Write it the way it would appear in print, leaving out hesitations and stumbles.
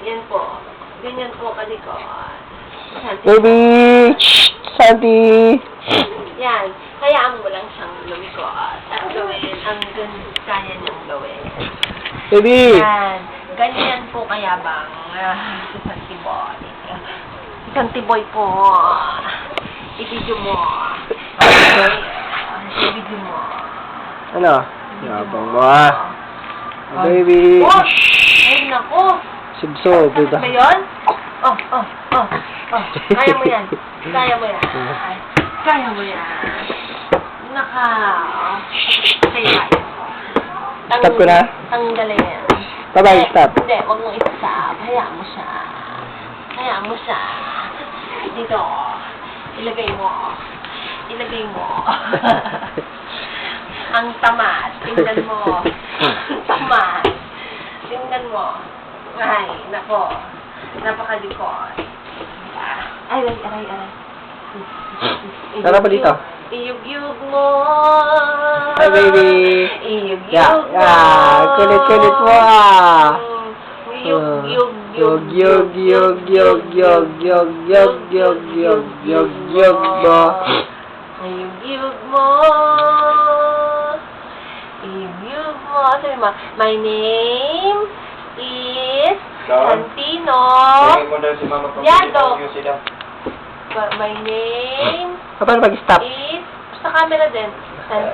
Yan po. Ganyan po kalikot. Baby! Santi! Yan. Hayaan mo lang siyang lumikot. At gawin ang kaya niyang gawin. Baby! Yan. Ganyan po kayabang si Santiboy. Si Santiboy po. I-video mo. I-video mo. Ano? Yabang mo ah. Baby! Oh! Ay, nako! Subso, Sakit bida. ba yun? Oh. Kaya mo yan. Kaya mo yan. Kaya mo yan. Naka. Kaya. Stop ko na? Tanggalin yan. Bye-bye, stop. Hindi, huwag mong i-stop. Hayaan mo siya. Hayaan mo siya. Dito. Ilagay mo. Ilagay mo. Ang tamad. Tingnan mo. Ang tamad. Tingnan mo. Ay, nako. Napakalikot. Ay, aray. Tara pa dito. Iyug-yug mo. Hi, baby. Iyug-yug mo. Kulit-kulit mo ah. Yug-yug mo. Iyug-yug mo. Iyug-yug mo. Sabi mo, my name is Santino. Yado. My name Paano mag-stop? is, sa camera din, Santino.